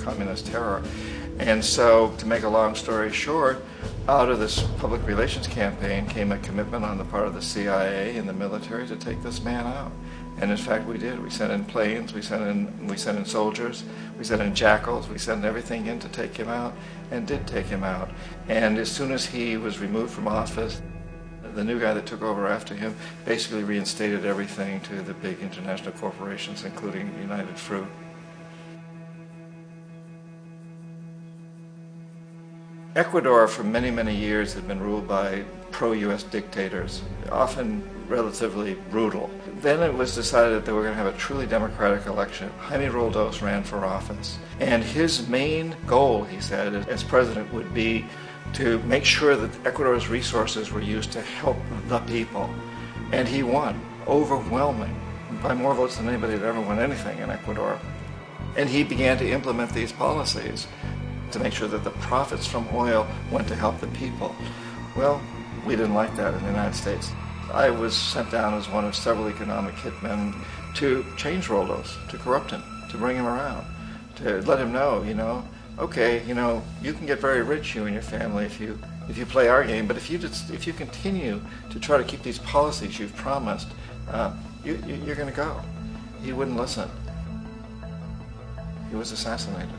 communist terror. And so, to make a long story short, out of this public relations campaign came a commitment on the part of the CIA and the military to take this man out. And in fact, we did. We sent in planes, we sent in soldiers, we sent in jackals, we sent everything in to take him out, and did take him out. And as soon as he was removed from office, the new guy that took over after him basically reinstated everything to the big international corporations, including United Fruit. Ecuador for many, many years had been ruled by pro-U.S. dictators, often relatively brutal. Then it was decided that they were going to have a truly democratic election. Jaime Roldos ran for office. And his main goal, he said, as president would be to make sure that Ecuador's resources were used to help the people. And he won, overwhelming, by more votes than anybody had ever won anything in Ecuador. And he began to implement these policies to make sure that the profits from oil went to help the people. Well, we didn't like that in the United States. I was sent down as one of several economic hitmen to change Roldos, to corrupt him, to bring him around, to let him know, okay, you can get very rich, you and your family, if you play our game, but if you continue to try to keep these policies you've promised, you're going to go. He wouldn't listen. He was assassinated.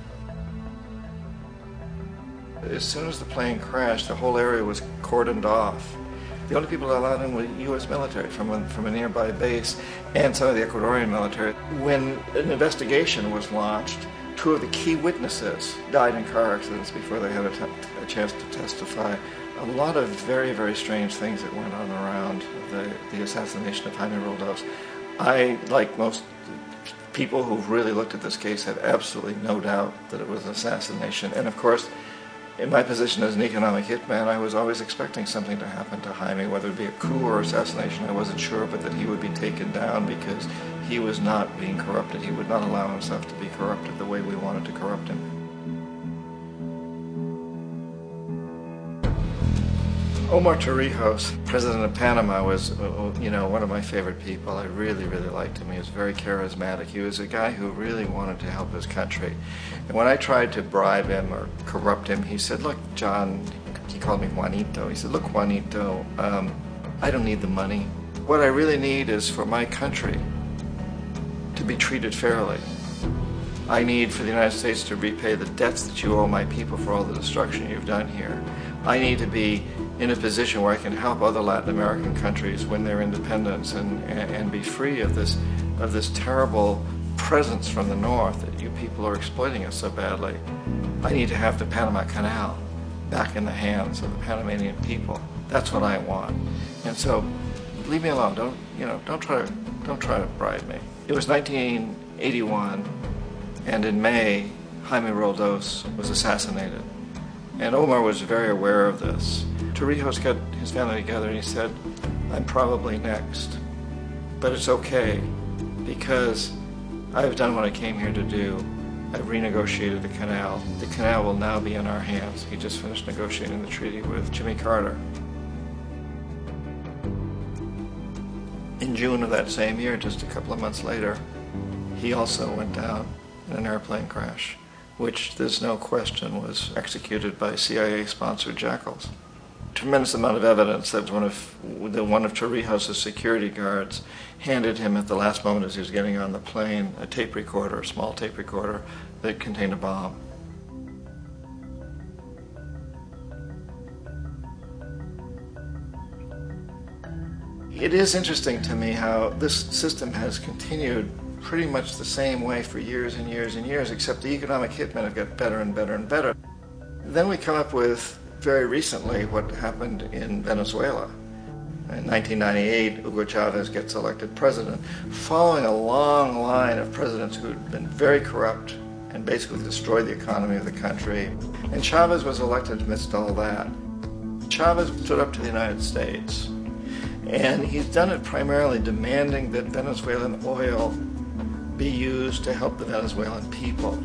As soon as the plane crashed, the whole area was cordoned off. The only people allowed in were U.S. military from a nearby base and some of the Ecuadorian military. When an investigation was launched, two of the key witnesses died in car accidents before they had a chance to testify. A lot of very, very strange things that went on around the assassination of Jaime Roldos. I, like most people who've really looked at this case, have absolutely no doubt that it was an assassination. And of course, in my position as an economic hitman, I was always expecting something to happen to Jaime, whether it be a coup or assassination, I wasn't sure, but that he would be taken down because he was not being corrupted. He would not allow himself to be corrupted the way we wanted to corrupt him. Omar Torrijos, president of Panama, was one of my favorite people. I really, really liked him. He was very charismatic. He was a guy who really wanted to help his country. And when I tried to bribe him or corrupt him, he said, look, John, he called me Juanito. He said, look, Juanito, I don't need the money. What I really need is for my country to be treated fairly. I need for the United States to repay the debts that you owe my people for all the destruction you've done here. I need to be in a position where I can help other Latin American countries win their independence and be free of this terrible presence from the north that you people are exploiting us so badly. I need to have the Panama Canal back in the hands of the Panamanian people. That's what I want. And so, leave me alone. Don't try to bribe me. It was 1981, and in May, Jaime Roldos was assassinated. And Omar was very aware of this. Torrijos got his family together and he said, I'm probably next, but it's okay because I've done what I came here to do. I've renegotiated the canal. The canal will now be in our hands. He just finished negotiating the treaty with Jimmy Carter. In June of that same year, just a couple of months later, he also went down in an airplane crash, which there's no question was executed by CIA-sponsored jackals. Tremendous amount of evidence that one of Torrijos' security guards handed him at the last moment as he was getting on the plane a tape recorder, a small tape recorder that contained a bomb. It is interesting to me how this system has continued pretty much the same way for years and years and years, except the economic hitmen have got better and better and better. Then we come up with, very recently, what happened in Venezuela. In 1998, Hugo Chavez gets elected president, following a long line of presidents who had been very corrupt and basically destroyed the economy of the country. And Chavez was elected amidst all that. Chavez stood up to the United States, and he's done it primarily demanding that Venezuelan oil be used to help the Venezuelan people.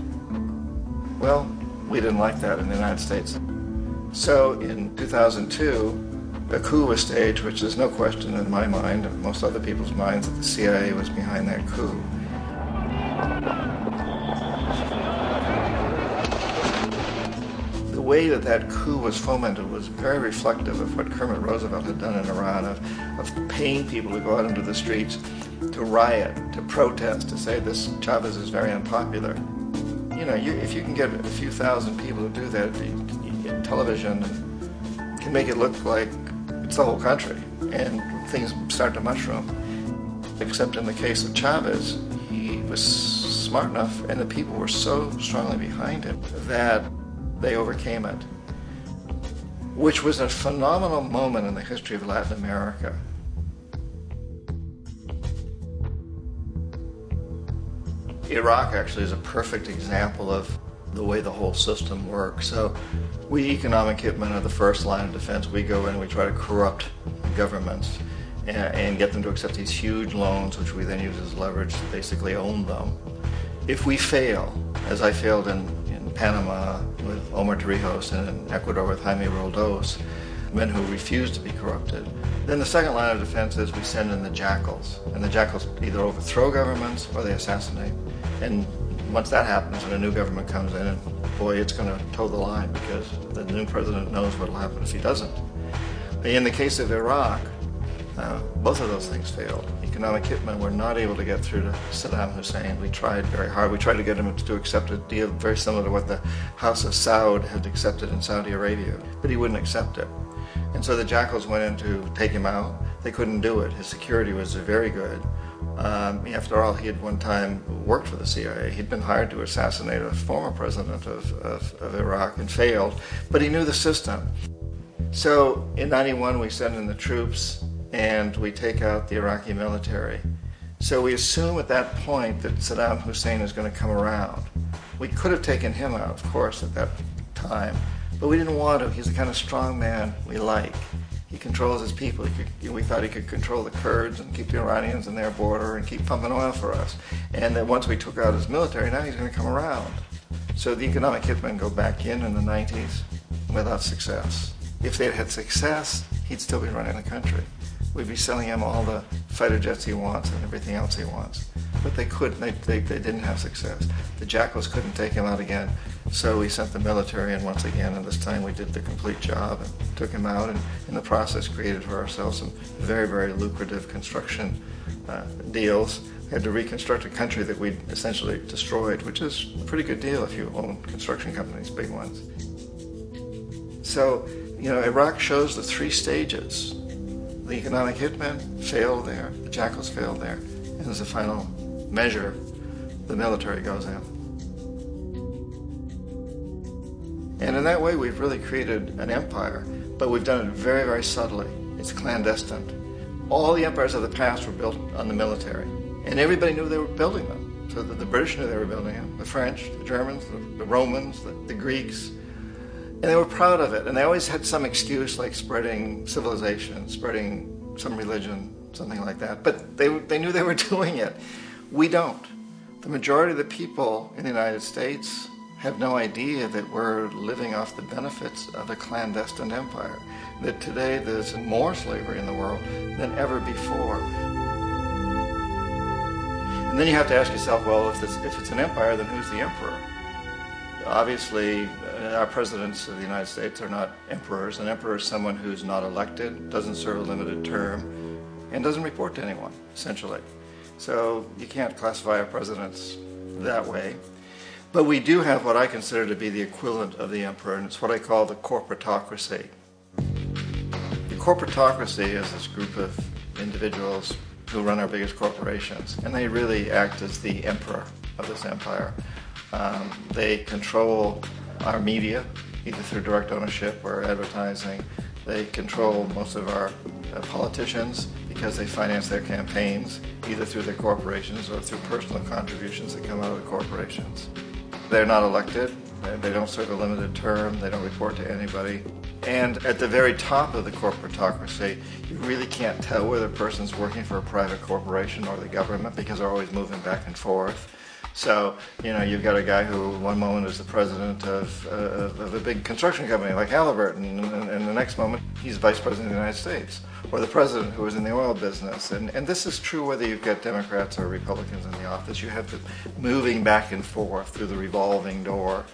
Well, we didn't like that in the United States. So in 2002, a coup was staged, which there's no question in my mind, and most other people's minds, that the CIA was behind that coup. way that that coup was fomented was very reflective of what Kermit Roosevelt had done in Iran, of paying people to go out into the streets to riot, to protest, to say this Chavez is very unpopular. You know, if you can get a few thousand people to do that, television can make it look like it's the whole country, and things start to mushroom. Except in the case of Chavez, he was smart enough, and the people were so strongly behind him that they overcame it, which was a phenomenal moment in the history of Latin America. Iraq actually is a perfect example of the way the whole system works. So we economic hitmen are the first line of defense. We go in and we try to corrupt governments and get them to accept these huge loans, which we then use as leverage to basically own them. If we fail, as I failed in Panama with Omar Torrijos and in Ecuador with Jaime Roldos, men who refused to be corrupted, then the second line of defense is we send in the jackals. And the jackals either overthrow governments or they assassinate. And once that happens and a new government comes in, and boy, it's going to toe the line because the new president knows what will happen if he doesn't. In the case of Iraq, both of those things failed. Economic hitmen were not able to get through to Saddam Hussein. We tried very hard. We tried to get him to accept a deal very similar to what the House of Saud had accepted in Saudi Arabia, but he wouldn't accept it. And so the jackals went in to take him out. They couldn't do it. His security was very good. After all, he had one time worked for the CIA. He'd been hired to assassinate a former president of Iraq and failed, but he knew the system. So in '91, we send in the troops and we take out the Iraqi military. So we assume at that point that Saddam Hussein is going to come around. We could have taken him out, of course, at that time, but we didn't want to. He's the kind of strong man we like. He controls his people. We thought he could control the Kurds and keep the Iranians in their border and keep pumping oil for us. And that once we took out his military, now he's going to come around. So the economic hitmen go back in the 90s without success. If they'd had success, he'd still be running the country. We'd be selling him all the fighter jets he wants and everything else he wants. But they couldn't. They didn't have success. The jackals couldn't take him out again. So we sent the military in once again, and this time we did the complete job and took him out, and in the process created for ourselves some very, very lucrative construction deals. We had to reconstruct a country that we'd essentially destroyed, which is a pretty good deal if you own construction companies, big ones. So, Iraq shows the three stages. The economic hitmen failed there, the jackals failed there, and as a final measure, the military goes in. And in that way, we've really created an empire, but we've done it very, very subtly. It's clandestine. All the empires of the past were built on the military, and everybody knew they were building them. So the British knew they were building them, the French, the Germans, the Romans, the Greeks, and they were proud of it. And they always had some excuse, like spreading civilization, spreading some religion, something like that. But they knew they were doing it. We don't. The majority of the people in the United States have no idea that we're living off the benefits of a clandestine empire, that today there's more slavery in the world than ever before. And then you have to ask yourself, well, if it's an empire, then who's the emperor? Obviously, our presidents of the United States are not emperors. An emperor is someone who's not elected, doesn't serve a limited term, and doesn't report to anyone, essentially. So you can't classify our presidents that way. But we do have what I consider to be the equivalent of the emperor, and it's what I call the corporatocracy. The corporatocracy is this group of individuals who run our biggest corporations, and they really act as the emperor of this empire. They control our media, either through direct ownership or advertising. They control most of our politicians because they finance their campaigns, either through their corporations or through personal contributions that come out of the corporations. They're not elected, they don't serve a limited term, they don't report to anybody. And at the very top of the corporatocracy, you really can't tell whether a person's working for a private corporation or the government because they're always moving back and forth. So, you've got a guy who one moment is the president of a big construction company like Halliburton, and the next moment he's vice president of the United States, or the president who was in the oil business. And this is true whether you've got Democrats or Republicans in the office. You have to moving back and forth through the revolving door.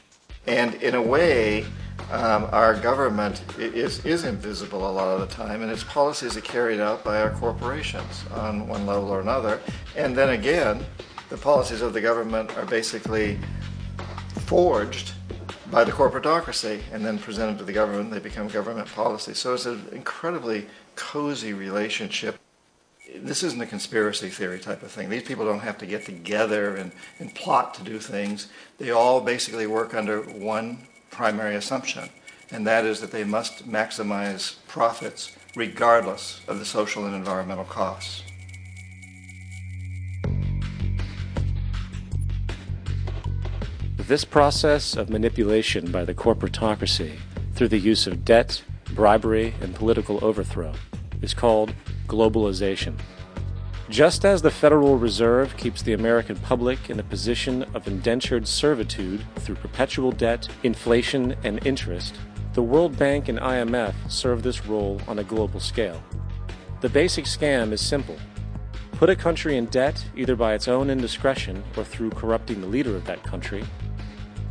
And in a way, Our government is invisible a lot of the time, and its policies are carried out by our corporations on one level or another. And then again, the policies of the government are basically forged by the corporatocracy and then presented to the government. They become government policy. So it's an incredibly cozy relationship. This isn't a conspiracy theory type of thing. These people don't have to get together and plot to do things. They all basically work under one primary assumption, and that is that they must maximize profits regardless of the social and environmental costs. This process of manipulation by the corporatocracy through the use of debt, bribery, and political overthrow is called globalization. Just as the Federal Reserve keeps the American public in a position of indentured servitude through perpetual debt, inflation, and interest, the World Bank and IMF serve this role on a global scale. The basic scam is simple. Put a country in debt either by its own indiscretion or through corrupting the leader of that country,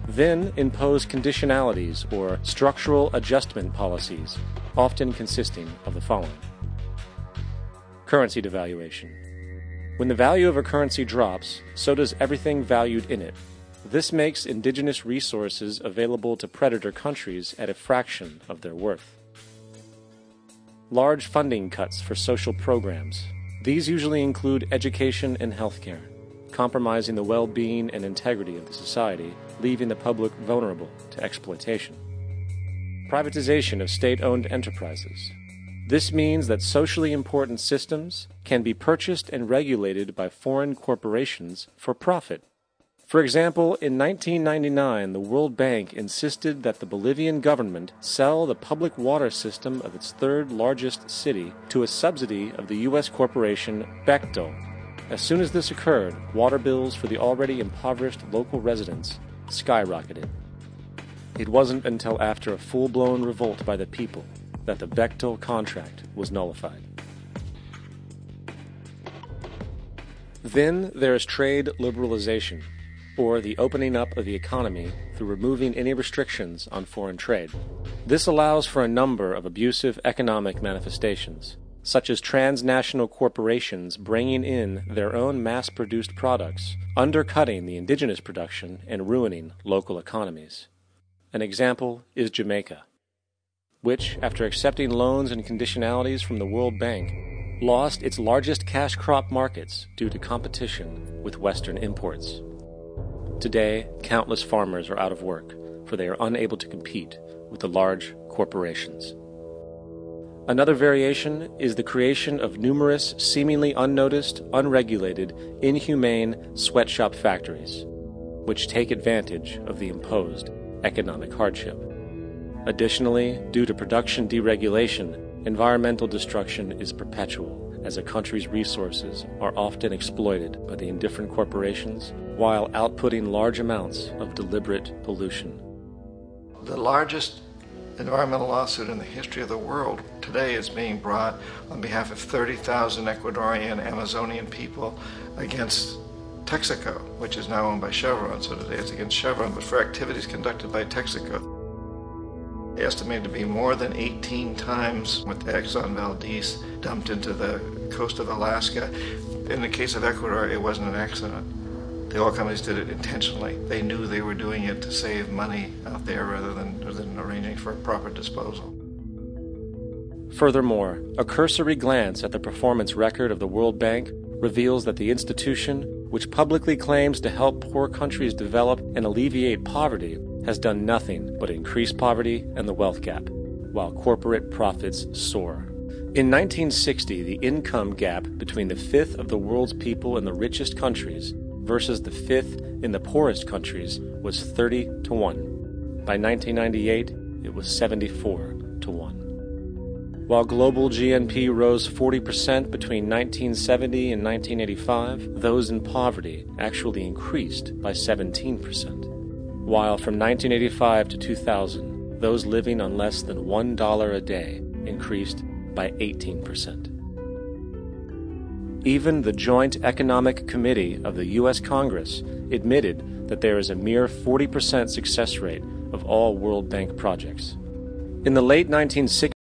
then impose conditionalities or structural adjustment policies, often consisting of the following. Currency devaluation. When the value of a currency drops, so does everything valued in it. This makes indigenous resources available to predator countries at a fraction of their worth. Large funding cuts for social programs. These usually include education and healthcare, compromising the well-being and integrity of the society, leaving the public vulnerable to exploitation. Privatization of state-owned enterprises. This means that socially important systems can be purchased and regulated by foreign corporations for profit. For example, in 1999, the World Bank insisted that the Bolivian government sell the public water system of its third largest city to a subsidy of the U.S. corporation Bechtel. As soon as this occurred, water bills for the already impoverished local residents skyrocketed. It wasn't until after a full-blown revolt by the people that the Bechtel contract was nullified. Then there is trade liberalization, or the opening up of the economy through removing any restrictions on foreign trade. This allows for a number of abusive economic manifestations, such as transnational corporations bringing in their own mass-produced products, undercutting the indigenous production and ruining local economies. An example is Jamaica, which, after accepting loans and conditionalities from the World Bank, lost its largest cash crop markets due to competition with Western imports. Today, countless farmers are out of work, for they are unable to compete with the large corporations. Another variation is the creation of numerous, seemingly unnoticed, unregulated, inhumane sweatshop factories, which take advantage of the imposed economic hardship. Additionally, due to production deregulation, environmental destruction is perpetual, as a country's resources are often exploited by the indifferent corporations while outputting large amounts of deliberate pollution. The largest environmental lawsuit in the history of the world today is being brought on behalf of 30,000 Ecuadorian Amazonian people against Texaco, which is now owned by Chevron. So today it's against Chevron, but for activities conducted by Texaco. Estimated to be more than 18 times what the Exxon Valdez dumped into the coast of Alaska. In the case of Ecuador, it wasn't an accident. The oil companies did it intentionally. They knew they were doing it to save money out there rather than arranging for proper disposal. Furthermore, a cursory glance at the performance record of the World Bank reveals that the institution, which publicly claims to help poor countries develop and alleviate poverty, has done nothing but increase poverty and the wealth gap, while corporate profits soar. In 1960, the income gap between the fifth of the world's people in the richest countries versus the fifth in the poorest countries was 30 to 1. By 1998, it was 74 to 1. While global GNP rose 40% between 1970 and 1985, those in poverty actually increased by 17%. While from 1985 to 2000, those living on less than $1 a day increased by 18%. Even the Joint Economic Committee of the U.S. Congress admitted that there is a mere 40% success rate of all World Bank projects. In the late 1960s,